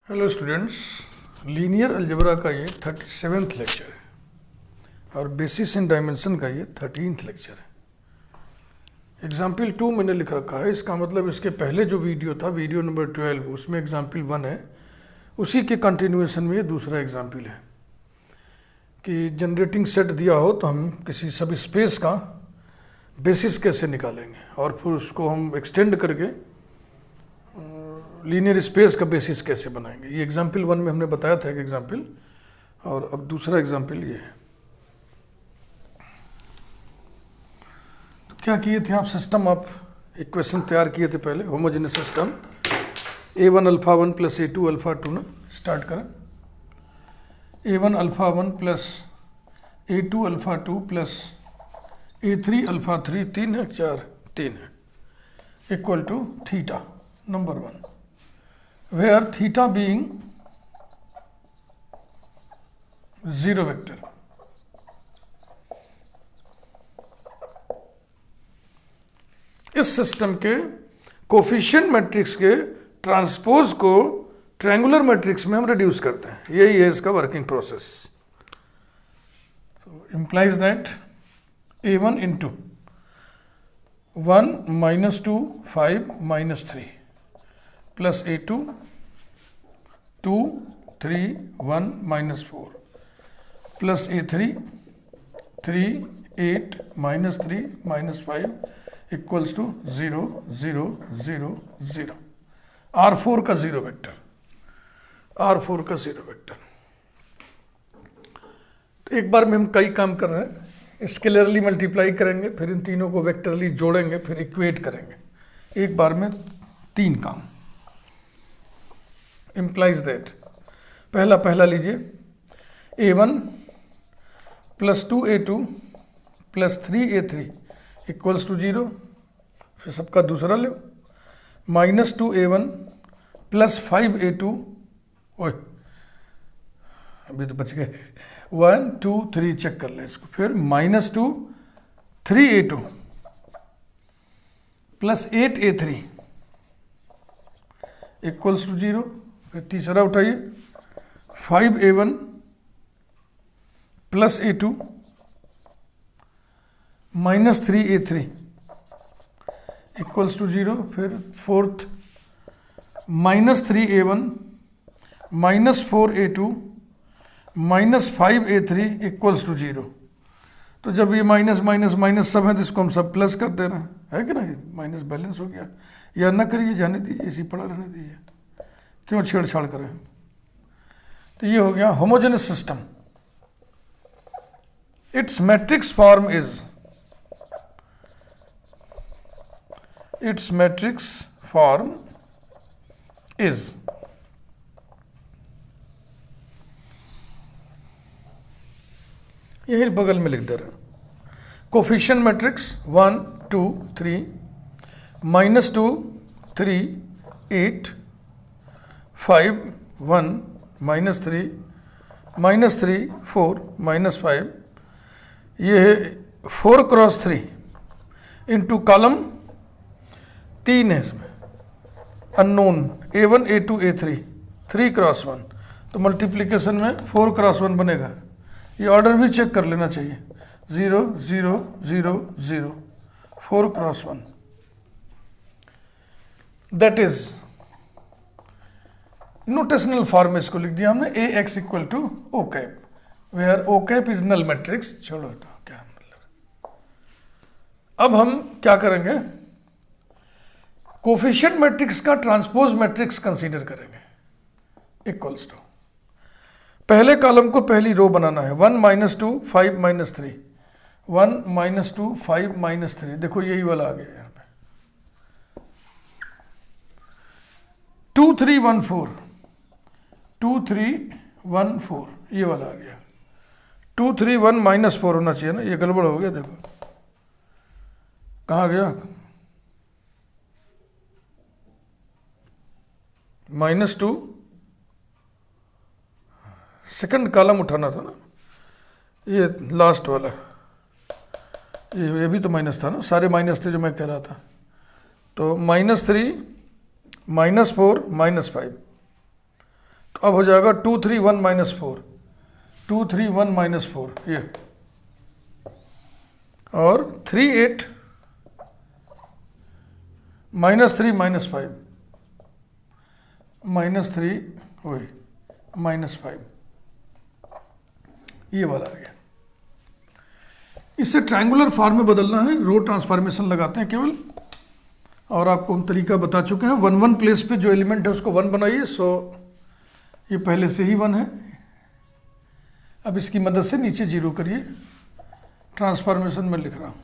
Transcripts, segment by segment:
Hello students, linear algebra का ये 37th lecture है और बेसिस इन डायमेंशन का ये 13th लेक्चर है। एग्जाम्पल 2 मैंने लिख रखा है, इसका मतलब इसके पहले जो वीडियो था, वीडियो नंबर 12, उसमें एग्जाम्पल 1 है, उसी के कंटिन्यूएशन में ये दूसरा एग्जाम्पल है कि जनरेटिंग सेट दिया हो तो हम किसी सब स्पेस का बेसिस कैसे निकालेंगे और फिर उसको हम एक्सटेंड करके लीनियर स्पेस का बेसिस कैसे बनाएंगे। ये एग्जाम्पल 1 में हमने बताया था एक एग्जाम्पल, और अब दूसरा एग्जाम्पल ये है। तो क्या किए थे आप, सिस्टम ऑफ इक्वेशन तैयार किए थे पहले, homogeneous system a1 alpha 1 plus a2 alpha 2 ना स्टार्ट करें। a1 alpha 1 plus a2 alpha 2 plus a3 alpha 3, 3 है 4, 3 है, equal to theta number 1, where theta being 0 vector। इस सिस्टम के कोफिशिएंट मैट्रिक्स के ट्रांसपोज को ट्रायंगुलर मैट्रिक्स में हम रिड्यूस करते हैं, यही है इसका working process. Implies that a1 into 1 minus 2 5 minus 3 plus a2 2 3 1 minus 4 plus a3 3 8 minus 3 minus 5 equals to 0 0 0 0। R4 का 0 वेक्टर, R4 का 0 वेक्टर। तो एक बार में हम कई काम कर रहे हैं, स्केलरली मल्टीप्लाई करेंगे, फिर इन तीनों को वेक्टरली जोड़ेंगे, फिर इक्वेट करेंगे। एक बार में 3 काम। इम्प्लाइज दैट पहला लीजिए, a1 plus 2a2 plus 3a3 equals to 0। फिर सबका दूसरा लो, माइनस 2a1 प्लस 5a2, ओए अभी तो बच गए, 1 2 3 चेक कर ले इसको। फिर minus 2 3a2 plus 8a3 equals to 0। फिर तीसरा उठाइए, 5a1 plus a2 minus 3a3 equals to 0। फिर fourth, minus 3a1 minus 4a2 minus 5a3 equals to 0। तो जब ये माइनस माइनस माइनस सब है तो इसको हम सब प्लस कर देना है कि नहीं, माइनस बैलेंस हो गया। या ना करिए, जाने दीजिए, इसी पड़ा रहने दीजिए, क्यों छेड़छाड़ करें। तो ये हो गया homogeneous system. It's matrix form is, it's matrix form is, यही बगल में लिख दे रहे, coefficient matrix 1 2 3 minus 2 3 8 5 1 minus 3 4 minus 5, ये है 4 क्रॉस 3 इंटू कॉलम 3 है इसमें, unknown a1 a2 a3 3 cross 1, तो मल्टीप्लिकेशन में 4 क्रॉस 1 बनेगा। ये ऑर्डर भी चेक कर लेना चाहिए, 0 0 0 0 4 cross 1, that is notational form में इसको लिख दिया हमने, ax equal to O cap, where O cap is null matrix. छोड़ो तो क्या मतलब। अब हम क्या करेंगे, कोफिशिएंट मैट्रिक्स का ट्रांसपोज मैट्रिक्स कंसीडर करेंगे, इक्वल्स टू पहले कॉलम को पहली रो बनाना है, 1 माइनस 2 5 माइनस 3 1 माइनस 2 5 माइनस 3, देखो यही वाला आ गया यहाँ पे, 2 3 1 4 2 3 1 4, ये वाला आ गया। 2 3 1 माइनस 4 होना चाहिए ना, ये गड़बड़ हो गया, देखो कहाँ गया, माइनस 2 सेकंड कॉलम उठाना था ना, ये लास्ट वाला, ये भी तो माइनस था ना, सारे माइनस थे जो मैं कह रहा था। तो -3 -4 -5, अब हो जाएगा 2 3 1 माइनस 4, 2 3 1 माइनस 4 ये, और 3 8 माइनस 3 माइनस 5 माइनस 3 वही माइनस 5, ये वाला आ गया। इसे ट्रायंगुलर फॉर्म में बदलना है, रो ट्रांसफॉर्मेशन लगाते हैं केवल, और आपको हम तरीका बता चुके हैं। 1 1 प्लेस पे जो एलिमेंट है उसको 1 बनाइए, सो ये पहले से ही 1 है। अब इसकी मदद से नीचे 0 करिए, ट्रांसफॉर्मेशन में लिख रहा हूँ।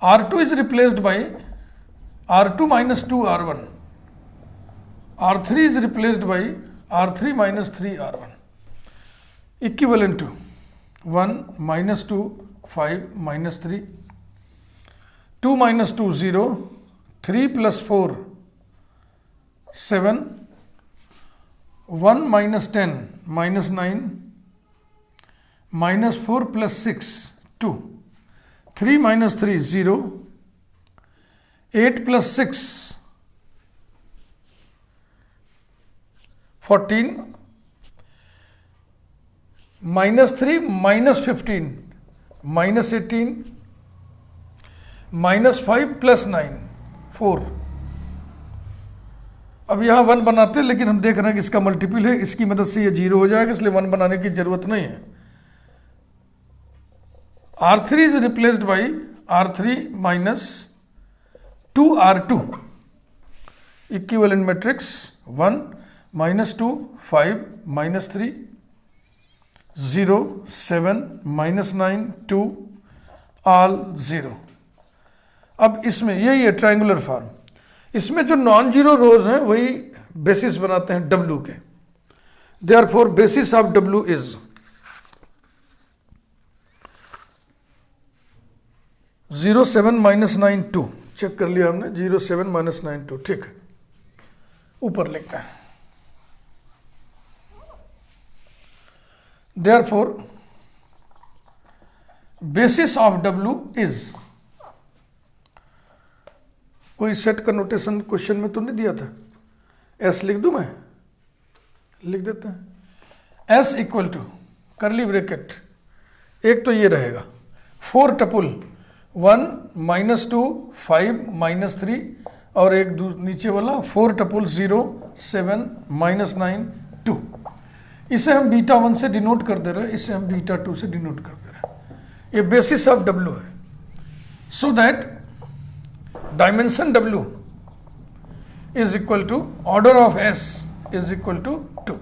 R2 is replaced by R2 minus 2 R1, R3 is replaced by R3 minus 3 R1, equivalent to 1 minus 2 5 minus 3, 2 minus 2 0, 3 plus 4 7, 1 minus 10 minus 9, minus 4 plus 6 2, 3 minus 3 0, 8 plus 6 14, minus 3 minus 15 minus 18, minus 5 plus 9 4। अब यहाँ 1 बनाते हैं, लेकिन हम देख रहे हैं कि इसका मल्टीपल है, इसकी मदद से ये 0 हो जाएगा, इसलिए 1 बनाने की जरूरत नहीं है। R3 is replaced by R3 minus 2 R2, equivalent matrix 1 minus 2 5 minus 3 0 7 minus 9 2 all 0। अब इसमें यही है ट्रायंगुलर फॉर्म। इसमें जो नॉन जीरो रोज हैं वही बेसिस बनाते हैं W के। Therefore basis of W is 0 7 minus 9 2, check कर लिया हमने, 0 7 माइनस 9 2, ठीक है, ऊपर लिखता है। Therefore basis of W is, कोई सेट का नोटेशन क्वेश्चन में तो नहीं दिया था, S लिख दूं मैं, लिख देते हैं। S equal to curly bracket, एक तो ये रहेगा 4 टपुल 1 माइनस 2 5 माइनस 3, और एक नीचे वाला 4 टपुल 0 7 माइनस 9 2। इसे हम बीटा 1 से डिनोट कर दे रहे हैं, इसे हम बीटा 2 से डिनोट कर दे रहे हैं। ये बेसिस ऑफ W है, so that dimension W is equal to order of S is equal to 2।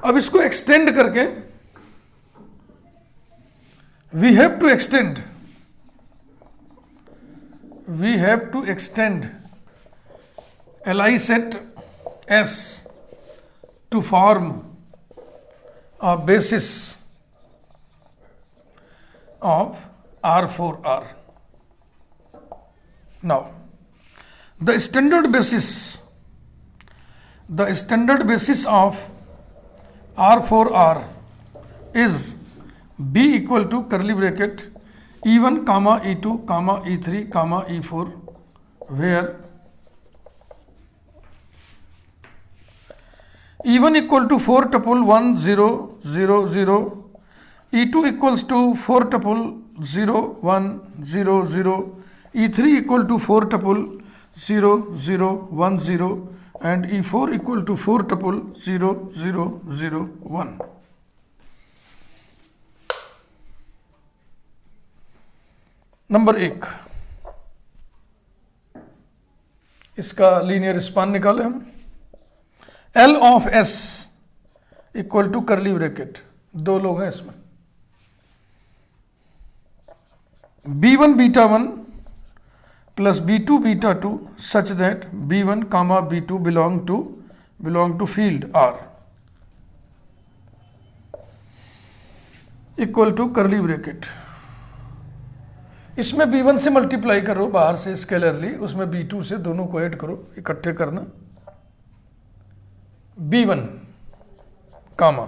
अब इसको एक्सटेंड करके we have to extend Li set S to form a basis of R4R. Now, the standard basis of R4R is B equal to curly bracket E1 comma E2 comma E3 comma E4, where E1 equal to 4 tuple 1 0 0 0, E2 equals to 4 tuple 0 1 0 0, E3 equal to 4 tuple 0 0 1 0, and E4 equal to 4 tuple 0 0 0 1. Number 1, इसका linear span निकाले हम। L of S equal to curly bracket, दो लोग हैं इसमें, B1 beta 1 plus B2 beta 2 such that B1 comma B2 belong to field R equal to curly bracket. इसमें B1 से multiply करो बाहर से स्केलरली, उसमें B2 से दोनों को ऐड करो, इकट्ठे करना। B1 comma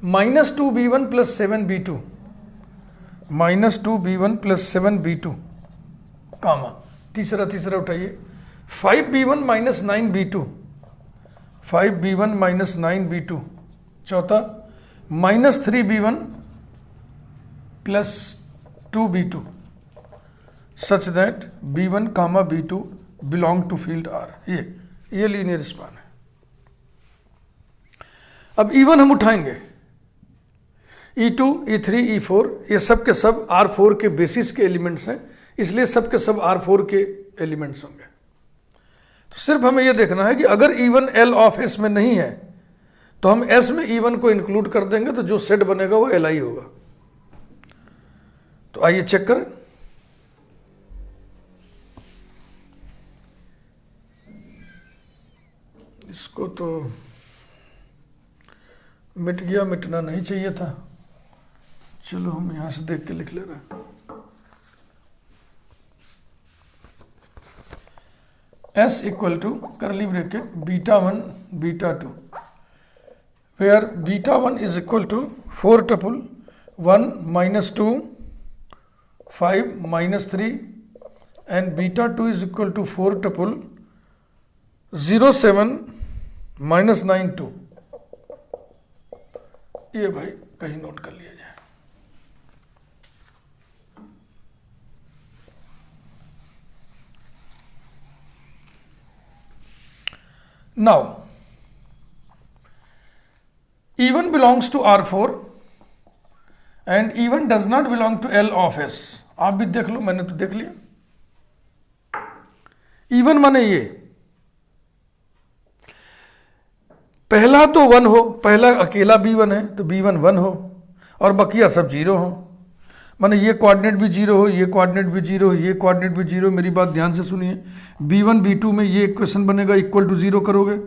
minus 2B1 plus 7B2, minus 2B1 plus 7B2 comma, तीसरा उठाइए 5b1 minus 9b2, 5b1 minus 9b2, चौथा minus 3b1 plus 2b2 such that b1 comma b2 belong to field R. ये linear span है। अब E1 हम उठाएंगे, E2, E3, E4 ये सब के सब R4 के बेसिस के एलिमेंट्स हैं, इसलिए सब के सब R4 के एलिमेंट्स होंगे। तो सिर्फ हमें यह देखना है कि अगर E1 L ऑफ S में नहीं है तो हम S में E1 को इंक्लूड कर देंगे, तो जो सेट बनेगा वो Li होगा। तो आइए चेक करें। इसको तो मिट गया, मिटना नहीं चाहिए था। चलो हम यहां से देख के लिख ले रहे हैं। S equal to curly bracket β1 β2 where β1 is equal to 4 tuple 1 minus 2 5 minus 3 and β2 is equal to 4 tuple 0 7 minus 9 2। ये भाई कहीं नोट कर लिया जाए। Now E1 belongs to R4 and E1 does not belong to L of S। आप भी देख लो, मैंने तो देख लिया। E1 माने ये पहला तो 1 हो, पहला अकेला B1 है तो B1 1 हो और बकिया सब 0 हो, माने ये कोऑर्डिनेट भी 0 हो, ये कोऑर्डिनेट भी 0 हो, ये कोऑर्डिनेट भी 0। मेरी बात ध्यान से सुनिए, B1 B2 में ये इक्वेशन बनेगा, इक्वल टू 0 करोगे,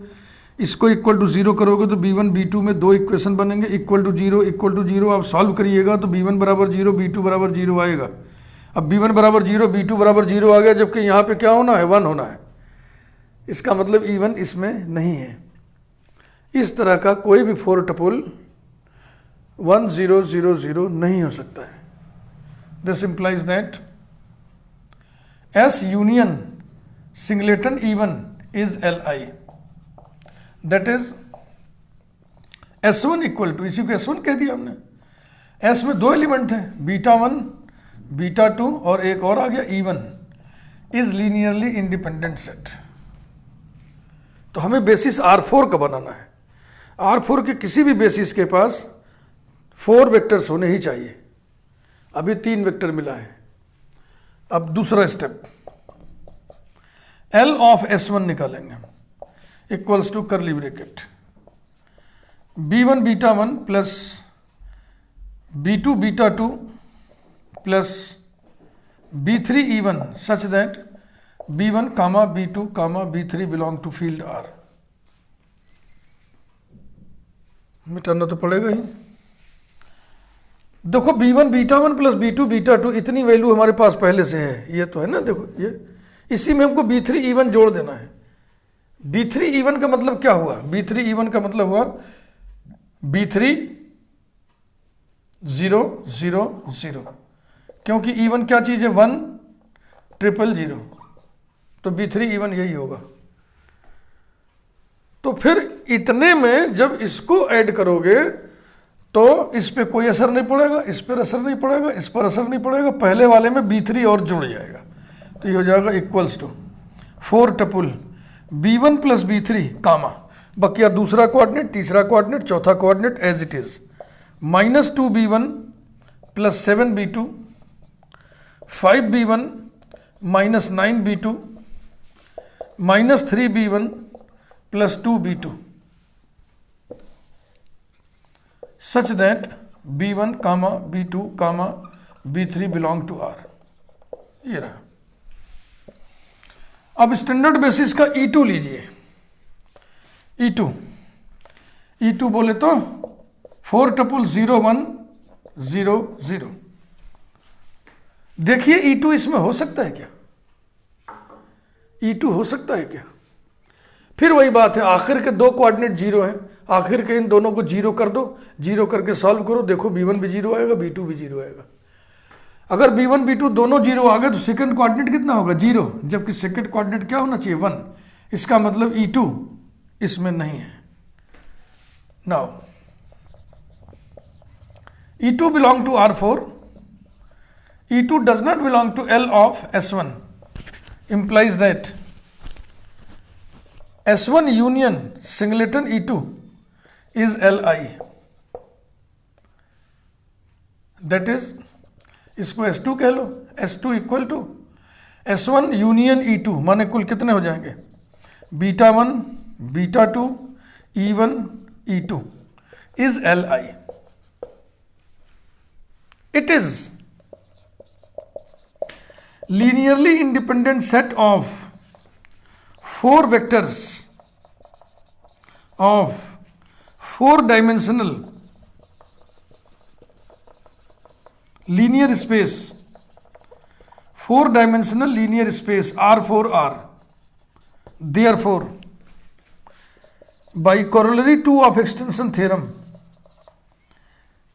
इसको इक्वल टू 0 करोगे तो B1 B2 में दो इक्वेशन बनेंगे, इक्वल टू 0 आप सॉल्व करिएगा तो B1 बराबर 0 B2 बराबर 0 आएगा। अब B1 बराबर 0 B2 बराबर 0 आ गया, जबकि यहाँ पे क्या होना है, 1 होना है। इसका मतलब E1 इसमें नहीं है। इस तरह का कोई भी 4 टपुल 1 0 0 0 नहीं हो सकता है। This implies that S union singleton E1 is Li, that is S1 equal to, इसी को S1 कह दिया हमने। S में दो एलिमेंट हैं, β1 β2 और एक और आ गया E1 is linearly independent set. तो हमें बेसिस R4 का बनाना है। R4 के किसी भी बेसिस के पास 4 वेक्टर्स होने ही चाहिए। अभी 3 वेक्टर मिला है। अब दूसरा स्टेप, L ऑफ S1 निकालेंगे, equals to curly bracket B1 β1 plus B2 β2 plus B3 E1 such that B1 comma B2 comma B3 belong to field R। मिटाना तो पड़ेगा ही। देखो B1 β1 प्लस B2 β2 इतनी वैल्यू हमारे पास पहले से है, ये तो है ना। देखो ये, इसी में हमको B3 E1 जोड़ देना है। B3 E1 का मतलब क्या हुआ, B3 E1 का मतलब हुआ B3 0 0 0, क्योंकि E1 क्या चीज़ है, 1 0 0 0, तो B3 E1 यही होगा। तो फिर इतने में जब इसको ऐड करोगे तो इस पे कोई असर नहीं पड़ेगा, इस पर असर नहीं पड़ेगा, इस पर असर नहीं पड़ेगा, पहले वाले में B3 और जुड़ जाएगा। तो ये हो जाएगा equals to 4 tuple B1 plus B3 comma, बकिया दूसरा कोऑर्डिनेट, तीसरा कोऑर्डिनेट, चौथा coordinate as it is, minus 2B1 plus 7B2 5B1 minus 9B2 minus 3B1 plus 2B2 such that B1 comma B2 comma B3 belong to R। ये रहा। अब standard basis का E2 लीजिए। E2 बोले तो 4 टपुल 0 1 0 0। देखिए E2 इसमें हो सकता है क्या, E2 हो सकता है क्या। फिर वही बात है, आखिर के दो कोऑर्डिनेट 0 हैं, आखिर के इन दोनों को 0 कर दो, 0 करके सॉल्व करो, देखो B1 भी 0 आएगा, B2 भी 0 आएगा। अगर B1 B2 दोनों जीरो आ गए तो सेकंड कोऑर्डिनेट कितना होगा, जीरो, जबकि सेकंड कोऑर्डिनेट क्या होना चाहिए, 1। इसका मतलब E2 इसमें नहीं है। Now E2 belong to R4, E2 does not belong to L of S1, implies that S1 union singleton E2 is Li, that is इसको S2 कह लो, S2 equal to S1 union E2, माने कुल कितने हो जाएंगे, β1 β2 E1 E2 is Li. It is linearly independent set of 4 vectors of 4-dimensional linear space, 4-dimensional linear space R4R. Therefore, by corollary 2 of extension theorem,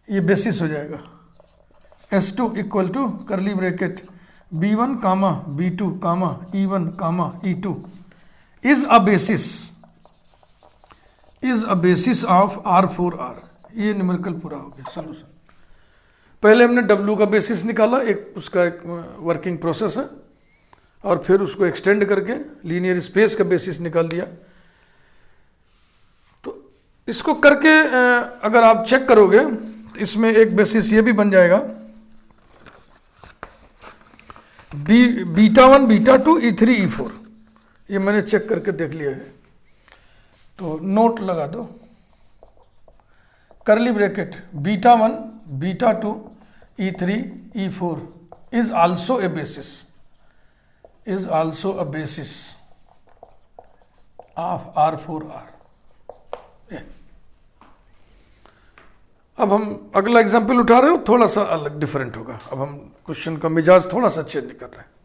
ये basis हो जाएगा S2 equal to curly bracket B1 comma B2 comma E1 comma E2 is a basis of R4R। ये numerical पूरा हो गया solution. पहले हमने W का बेसिस निकाला, एक उसका एक वर्किंग प्रोसेस है, और फिर उसको एक्सटेंड करके लीनियर स्पेस का बेसिस निकाल दिया। तो इसको करके अगर आप चेक करोगे तो इसमें एक बेसिस ये भी बन जाएगा, β1 β2 E3 E4। ये मैंने चेक करके देख लिया है, तो नोट लगा दो, करली bracket β1 β2 E3 E4 is also a basis of R4R। अब हम अगला एग्जाम्पल उठा रहे हो, थोड़ा सा अलग डिफरेंट होगा। अब हम क्वेश्चन का मिजाज थोड़ा सा चेंज कर रहे हैं।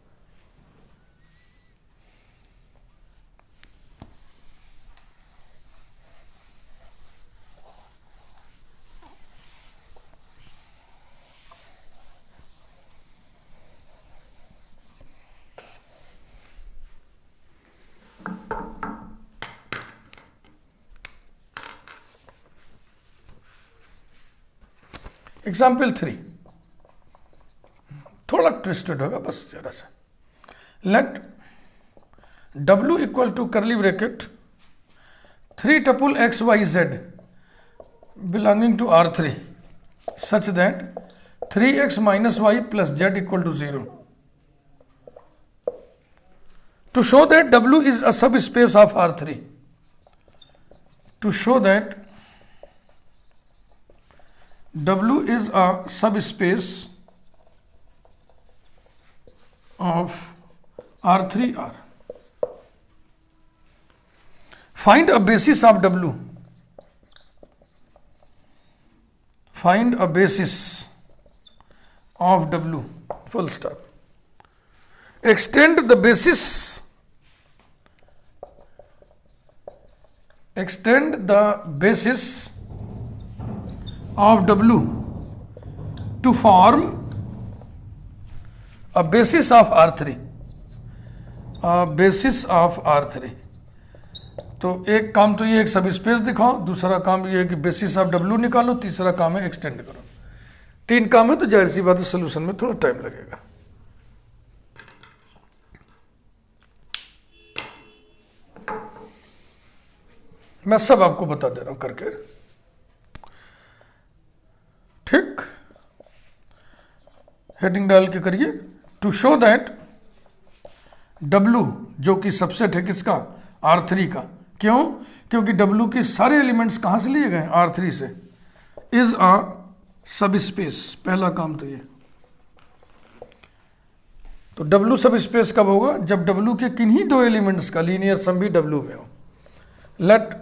एग्जाम्पल 3 थोड़ा ट्विस्टेड होगा, बस जरा सा। Let W equal to curly bracket 3 tuple XYZ belonging to R3 such that 3x minus y plus z equal to 0 to show that W is a subspace of R3। To show that W is a subspace of R3R. Find a basis of W. Find a basis of W. Full stop. Extend the basis. Extend the basis of W to form a basis of R3। A basis of R3। तो एक काम तो ये एक सब space दिखाओ, दूसरा काम ये है कि बेसिस ऑफ W निकालो, तीसरा काम है एक्सटेंड करो। 3 काम है, तो जाहिर सी बात है सोल्यूशन में थोड़ा टाइम लगेगा। मैं सब आपको बता दे रहा हूं करके, ठीक। हेडिंग डाल के करिए। टू शो दैट W जो कि सबसेट है किसका, R3 का। क्यों? क्योंकि W के सारे एलिमेंट्स कहां से लिए गए, R3 से। इज अ सब स्पेस, पहला काम तो ये। तो W सब स्पेस कब होगा, जब W के किन्हीं 2 एलिमेंट्स का लीनियर सम भी W में हो। Let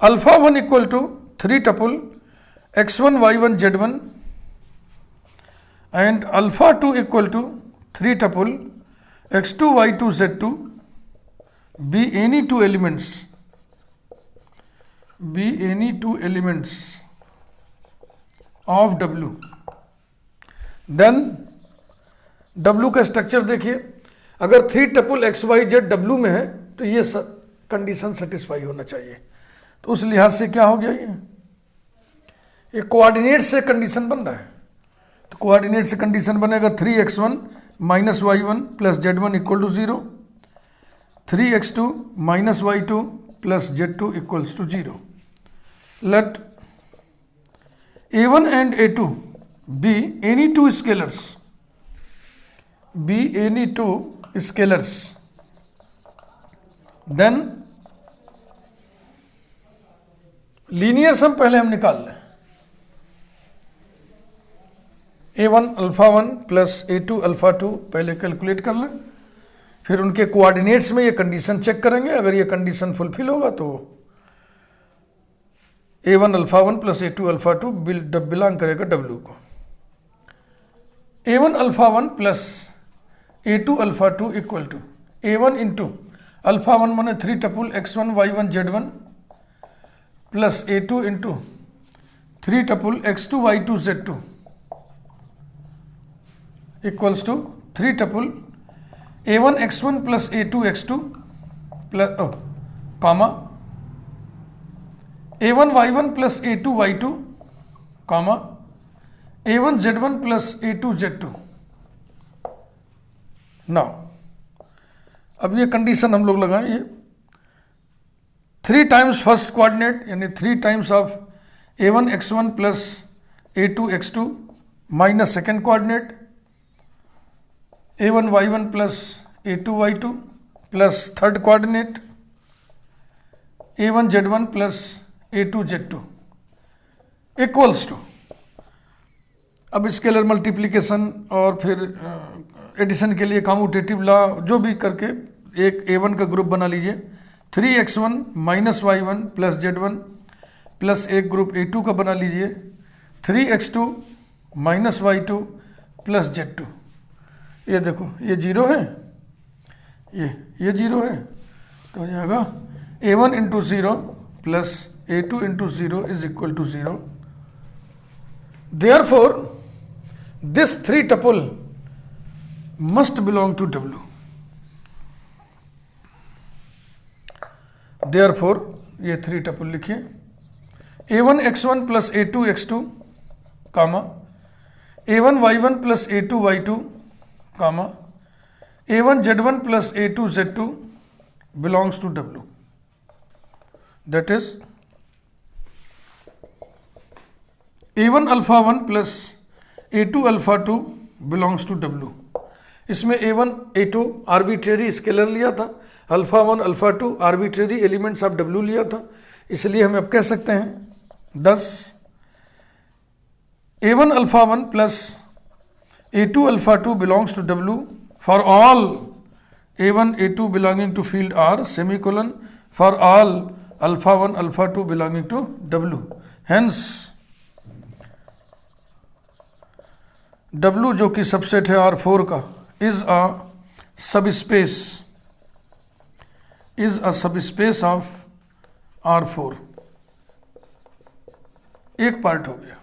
α1 equal to 3 tuple x1 y1 z1 and α2 equal to 3 tuple x2 y2 z2 be any 2 elements of W, then W का स्ट्रक्चर देखिए, अगर 3 tuple X Y Z W में है तो ये कंडीशन सेटिस्फाई होना चाहिए। तो उस लिहाज से क्या हो गया, ये कोऑर्डिनेट से कंडीशन बन रहा है। तो कोऑर्डिनेट से कंडीशन बनेगा 3x1 minus y1 plus z1 equal to 0, 3x2 minus y2 plus z2 equals to 0। Let a1 and a2 be any two scalars, then linear sum पहले हम निकाल लें। a1 alpha 1 plus a2 alpha 2 पहले calculate कर लें, फिर उनके coordinates में ये कंडीशन चेक करेंगे। अगर ये कंडीशन फुलफिल होगा तो a1 alpha 1 plus a2 alpha 2 belong करेगा w को। a1 alpha 1 plus a2 alpha 2 equal to a1 into alpha 1 माने 3 tuple x1 y1 z1 plus a2 into 3 tuple x2 y2 z2 equals to 3 tuple a1 x1 plus a2 x2 plus comma a1 y1 plus a2 y2 comma a1 z1 plus a2 z2। Now अब ये condition हम लोग लगाएं, ये 3 times first coordinate यानी 3 times of a1 x1 plus a2 x2 minus second coordinate a1 y1 plus a2 y2 plus third coordinate a1 z1 plus a2 z2 equals to, अब scalar multiplication और फिर addition के लिए commutative law जो भी करके एक a1 का ग्रुप बना लीजिए, 3x1 minus y1 plus z1 plus एक ग्रुप a2 का बना लीजिए, 3x2 minus y2 plus z2। ये देखो ये जीरो है, ये जीरो है, तो हो जाएगा a1 into 0 plus a2 into 0 is equal to 0। Therefore, this 3 tuple must belong to W. Therefore, ये 3 tuple लिखिए, a1 x1 plus a2 x2 comma a1 y1 plus a2 y2 comma a1 z1 plus a2 z2 belongs to W. That is a1 alpha 1 plus a2 alpha 2 belongs to W। इसमें a1 a2 arbitrary scalar लिया था, alpha 1 alpha 2 arbitrary elements of W लिया था, इसलिए हम अब कह सकते हैं 10 a1 alpha 1 plus a2 alpha 2 belongs to W for all a1 a2 belonging to field R semicolon for all alpha 1 alpha 2 belonging to W। Hence W जो कि सबसेट है R4 का is a subspace of R4। एक part हो गया।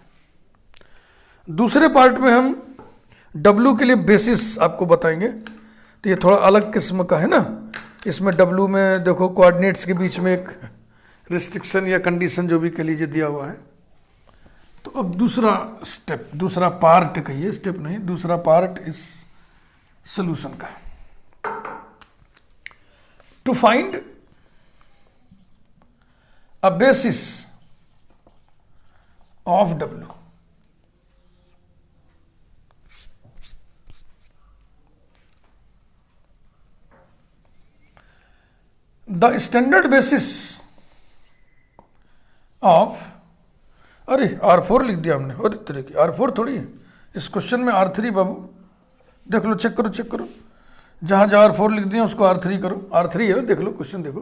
दूसरे part में हम W के लिए बेसिस आपको बताएंगे, तो ये थोड़ा अलग किस्म का है ना। इसमें W में देखो कोऑर्डिनेट्स के बीच में एक रिस्ट्रिक्शन या कंडीशन जो भी कह लीजिए दिया हुआ है। तो अब दूसरा स्टेप, दूसरा पार्ट कहिए, स्टेप नहीं, दूसरा पार्ट इस सॉल्यूशन का, to find a basis of W। The standard basis of, अरे R4 लिख दिया हमने, और तरह की R4 थोड़ी है, इस क्वेश्चन में R3 बाबू, देख लो, चेक करो, जहाँ जहाँ R4 लिख दिया उसको R3 करो। R3 है ना, देख लो क्वेश्चन, देखो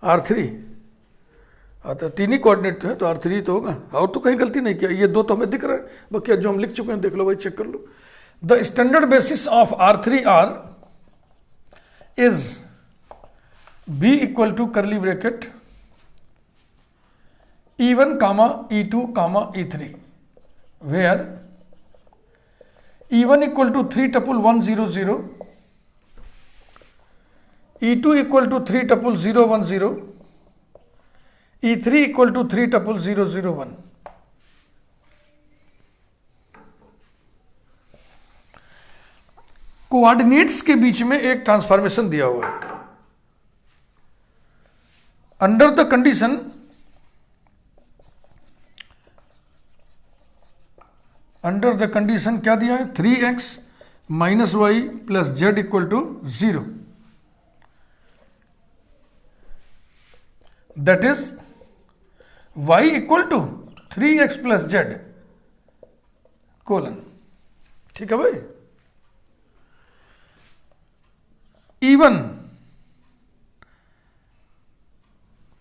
R3 आता, 3 ही कोऑर्डिनेट तो है, तो R3 तो होगा, और तो कहीं गलती नहीं किया, ये 2 तो हमें दिख रहा है, बाकी जो हम लिख चुके हैं देख लो भाई, चेक कर लो। The standard basis of R3R is B equal to curly bracket E1 comma E2 comma E3 where E1 equal to 3 tuple 1 0 0, E2 equal to 3 tuple 0 1 0, E3 equal to 3 tuple 0 0 1। Coordinates के बीच में एक transformation दिया हुआ है। Under the condition क्या दिया है? 3x minus y plus z equal to 0, that is y equal to 3x plus z colon. ठीक है भाई। E1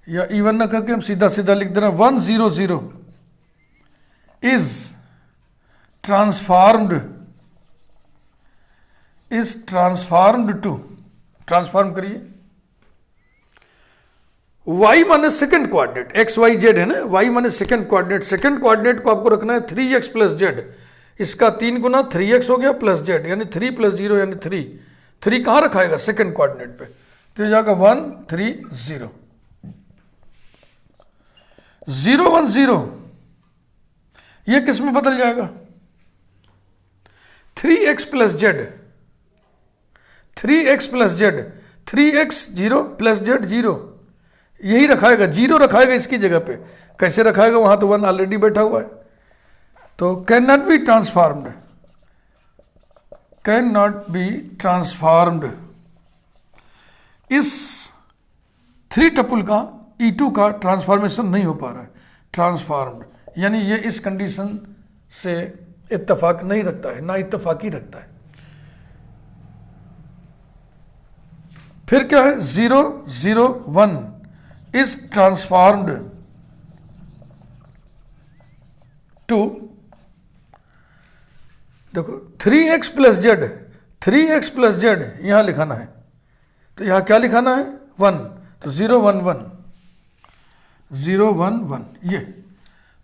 या E1 ना करके हम सीधा सीधा लिख दे रहे हैं 1 0 0 इज ट्रांसफॉर्म्ड टू, ट्रांसफॉर्म करिए, y माने second coordinate, x Y z है ना, y माने सेकेंड कोऑर्डिनेट को आपको रखना है 3x प्लस जेड, इसका 3 गुना 3x हो गया प्लस जेड यानी 3 प्लस 0 यानी 3 कहाँ रखाएगा? सेकेंड कोऑर्डिनेट पे, तो ये जाएगा 1 3 0 0 1 0, ये किस में बदल जाएगा? 3x plus Z, 3x plus Z, 3x 0 plus Z 0, यही रखाएगा, 0 रखाएगा इसकी जगह पे। कैसे रखाएगा? वहां तो 1 ऑलरेडी बैठा हुआ है, तो कैन नॉट बी ट्रांसफॉर्म्ड। इस 3 टपुल का E2 का ट्रांसफॉर्मेशन नहीं हो पा रहा है, ट्रांसफॉर्म्ड यानी ये इस कंडीशन से इत्तेफाक नहीं रखता है, ना इत्तेफाकी रखता है। फिर क्या है? 0 0 1 इज ट्रांसफॉर्म्ड टू, देखो 3x plus Z, 3x plus Z यहां लिखाना है, तो यहां क्या लिखाना है? 1, तो 0 1 1 0 1 1 ये।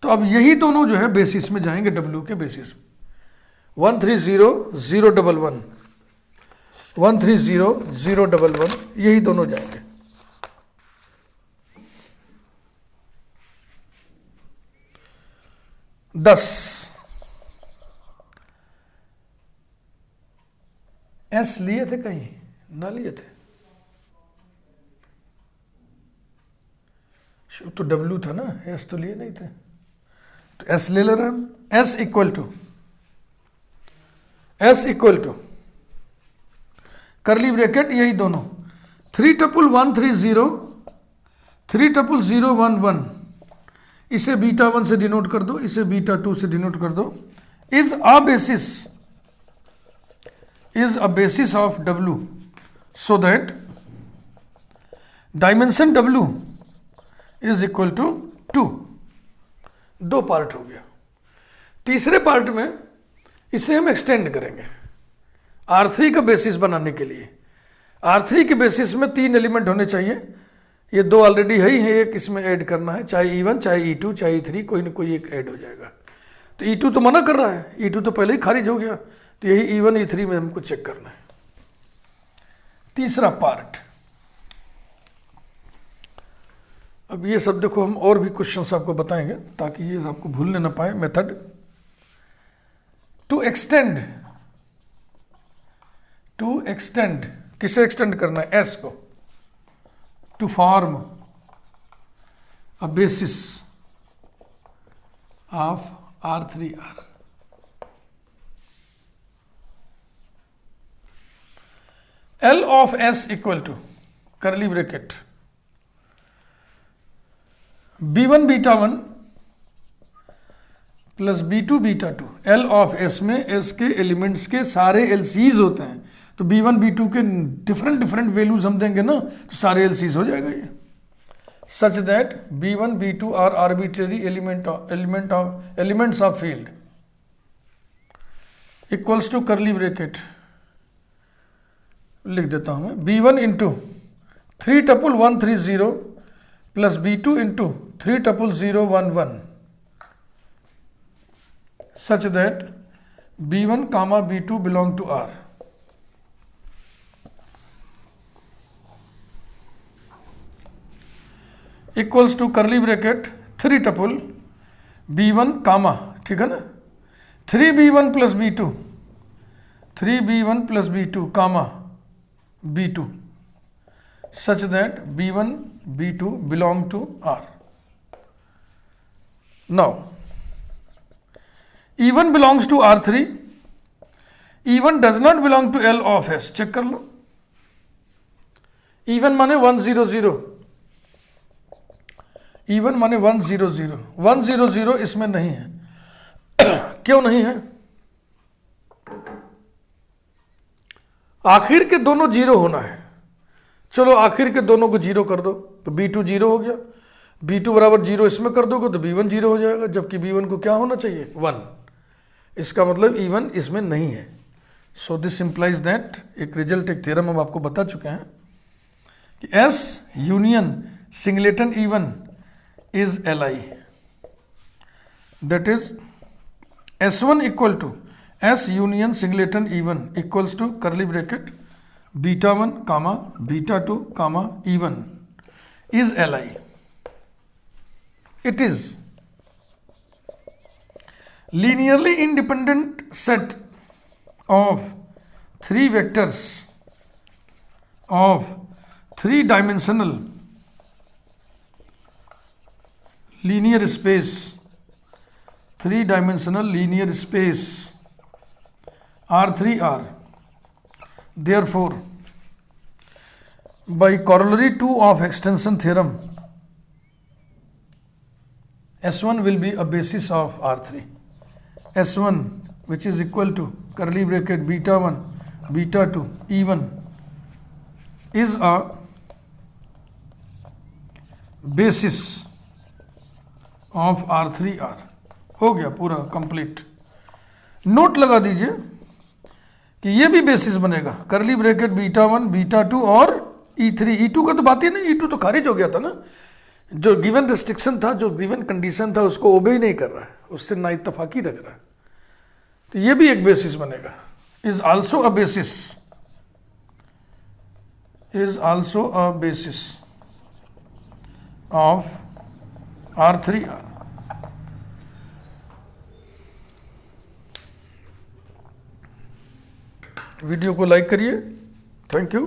तो अब यही दोनों जो है बेसिस में जाएंगे, W के बेसिस में। 1 3 0 0 1 1 1 3 0 0 1 1, यही दोनों जाएंगे। दस एस लिए थे कहीं? ना लिए थे, तो W था ना, एस तो लिए नहीं थे, तो एस ले रहे हम। S equal to curly bracket, यही दोनों 3 टपुल 1 3 0 3 टपुल 0 1 1, इसे बीटा 1 से डिनोट कर दो, इसे बीटा 2 से डिनोट कर दो, is a basis of W, so that dimension W is equal to 2। 2 part हो गया। तीसरे पार्ट में इसे हम एक्सटेंड करेंगे R3 का बेसिस बनाने के लिए। R3 के बेसिस में 3 एलिमेंट होने चाहिए, ये 2 ऑलरेडी है ही है, एक इसमें ऐड करना है, चाहे E1 चाहे E2 चाहे E3, कोई ना कोई एक ऐड हो जाएगा। तो E2 तो मना कर रहा है, E2 तो पहले ही खारिज हो गया, तो यही E1 E3 में हमको चेक करना है। तीसरा पार्ट, अब ये सब देखो, हम और भी क्वेश्चंस आपको बताएंगे ताकि ये आपको भूलने ना पाए। मेथड टू एक्सटेंड, किसे एक्सटेंड करना है? एस को, to form a basis of R3R। L of S equal to curly bracket B1 beta 1 plus B2 beta 2। L of S में S के एलिमेंट्स के सारे LCs होते हैं, तो B1 B2 के डिफरेंट वैल्यूज हम देंगे ना, तो सारे LCs हो जाएगा ये। Such that B1 B2 are arbitrary elements of field equals to curly bracket लिख देता हूं मैं, B1 into 3 tuple 1 3 0 plus B2 into 3 tuple 0 1 1 such that B1 comma B2 belong to R. Equals to curly bracket 3 tuple B1 comma, ठीक है ना, 3B1 plus B2, 3B1 plus B2 comma B2 such that B1 B2 belong to R. Now E1 belongs to R3, E1 does not belong to L of S. Check कर लो, E1 माने 100, E1 माने 100, 100 इसमें नहीं है। क्यों नहीं है? आखिर के दोनों जीरो होना है। चलो आखिर के दोनों को जीरो कर दो तो B2 जीरो हो गया, B2 बराबर जीरो इसमें कर दोगे तो B1 जीरो हो जाएगा, जबकि B1 को क्या होना चाहिए? 1। इसका मतलब E1 इसमें नहीं है। सो दिस इंप्लाइज दैट, एक रिजल्ट, एक थ्योरम हम आपको बता चुके हैं कि S union singleton E1 is Li, that is S1 equal to S union singleton E1 equals to curly bracket beta 1 comma beta 2 comma E1 is Li. It is linearly independent set of three vectors of three-dimensional linear space, three-dimensional linear space R3R. Therefore, by corollary 2 of extension theorem, S1 will be a basis of R3. S1, which is equal to curly bracket beta 1 beta 2 E1 is a basis of R3R। हो गया पूरा complete. Note लगा दीजिए कि ये भी basis बनेगा, करली ब्रैकेट बीटा 1 बीटा 2 और E3। E2 का तो बात ही नहीं, E2 तो खारिज हो गया था ना, जो गिवन रिस्ट्रिक्शन था, जो गिवन कंडीशन था उसको ओबे ही नहीं कर रहा है, उससे ना इत्तफाकी रख रहा है, तो ये भी एक बेसिस बनेगा। Is also a basis, is also a basis of R3R। Video को लाइक करिए। Thank you.